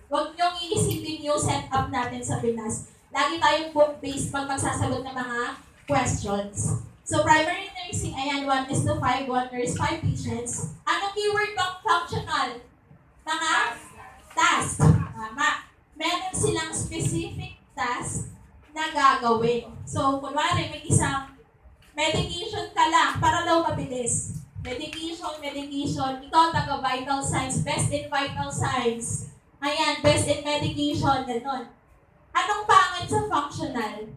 Huwag niyong iisipin yung setup natin sa Pinas. Lagi tayong book-based pag magsasagot ng mga questions. So, primary nursing, ayan, 1:5, 1 nurse, 5 patients. Anong keyword ng functional? Mga task. Tama. Meron silang specific task na gagawin. So, kunwari, may isang medication ka lang para daw mabilis. Medication. Ikaw, taga-vital signs. Best in vital signs. Ayan, best in medication. Ganon. Anong pangit sa functional?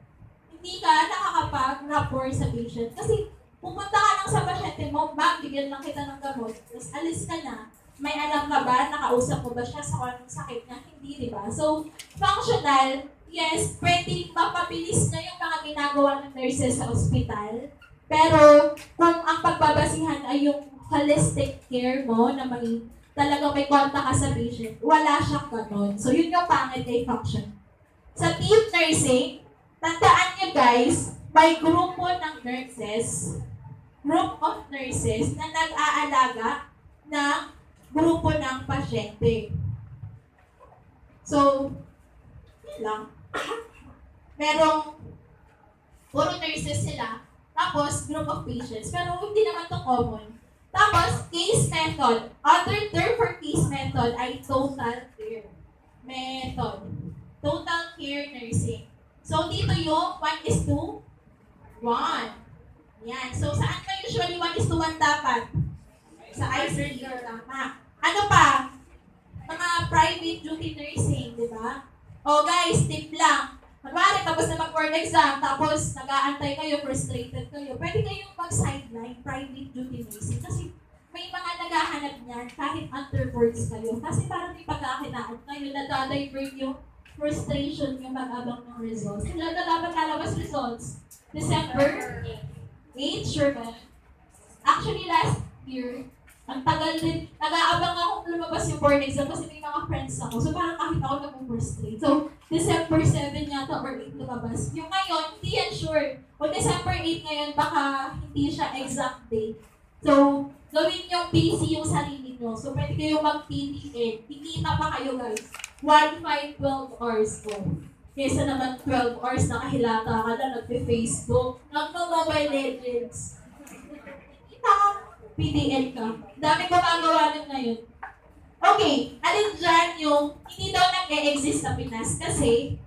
Hindi ka nakakapag-rapport sa patient. Kasi pupunta ka lang sa pasyente mo, ma'am, bigyan lang kita ng gamot. Tapos alis ka na. May alam ka ba? Nakausap mo ba siya sa anong sakit niya? Hindi, di ba? So, functional, yes, pwede mapabilis na yung mga ginagawa ng nurses sa ospital. Pero kung ang pagbabasihan ay yung holistic care mo na talagang may kontak ka sa patient, wala siyang ganon. So, yun yung pangit kay function. Sa team nursing, tandaan nyo guys, may grupo ng nurses, group of nurses na nag-aalaga ng grupo ng pasyente. So, yun lang. Merong puro nurses sila, tapos group of patients. Pero hindi naman to common. Tapos, case method. Other term for case method ay total care method. Total care nursing. So, dito yung 1:1. Yan. So, saan ba usually 1:1 dapat? Sa ICU. Tama. Ano pa? Mga private duty nursing, di ba? O guys, tip lang. Kunwari, tapos na mag-board exam, tapos nag-aantay kayo, frustrated kayo, pwede kayong mag-sideline private duty nursing. Kasi may mga naghahanap niyan kahit underboards kayo. Kasi parang may pagkakinaan kayo, nadadivert yung frustration yung mag-abang ng results. Kailan na dapat lalabas results? December 8, sure ba? Actually, last year, ang tagal din, nag-aabang ako lumabas yung board exam kasi may mga friends ako. So parang kahit ako nag-frustrate. So, December 7 yata or 8 lumabas. Yung ngayon, hindi yan sure. O December 8 ngayon, baka hindi siya exact date. So, gawin yung busy yung sarili nyo. So, pwede kayo mag-PTN. Kikita pa kayo guys. 1, 5, 12 hours ko. Kesa naman 12 hours nakahilata ka na, nagpe-Facebook, nagpa-Mobile Legends. Kita ka, PDL ka. Dami ko magawa nun ngayon. Okay, alin dyan yung hindi daw nag-e-exist sa Pinas kasi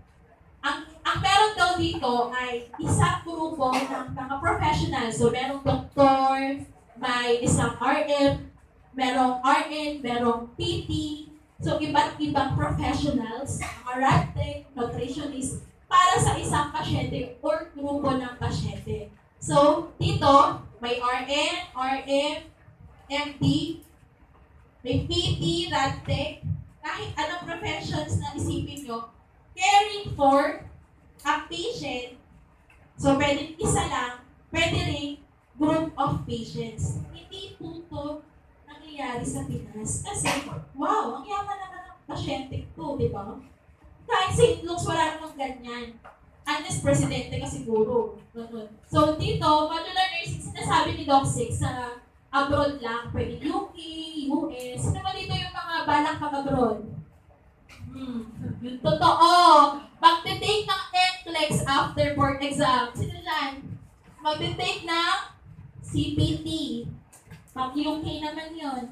ang meron daw dito ay isang grupo ng mga professionals. So, merong doktor, may isang RM, merong RN, merong PT, so iba't ibang professionals, mga rad-tech, nutritionist, para sa isang pasyente or grupo ng pasyente. So, dito, may RN, RM, MD, may PT, rad-tech, kahit anong professions na isipin nyo, caring for a patient. So, pwede isa lang, pwede rin group of patients. Hindi po ito nangyayari sa Pinas. Kasi, wow, ang yaman naman ng pasyente ko, di ba? Kahit St. Luke's, wala namang ganyan. Unless presidente ka siguro. So, dito, modular nursing, sinasabi ni Doc 6 sa abroad lang, pwede UK, US. Sino ba dito yung mga balak pag-abroad? Yung totoo. Magte-take ng NCLEX after board exam. Sino dyan? Magte-take ng CPT. Pag-UK naman yun.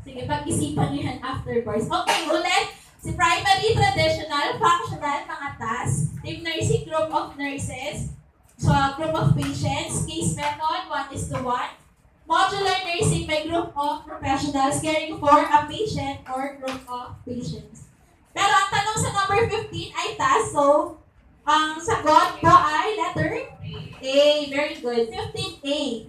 Sige, pag-isipan nyo yan afterwards. Okay, ulit. Si primary, traditional, functional, mga tasks. Team nursing, group of nurses. So, group of patients. Case method, 1:1. Modular nursing, may group of professionals caring for a patient or group of patients. Pero ang tanong sa number 15 ay task. So, ang sagot po ay letter A. Very good. 15A.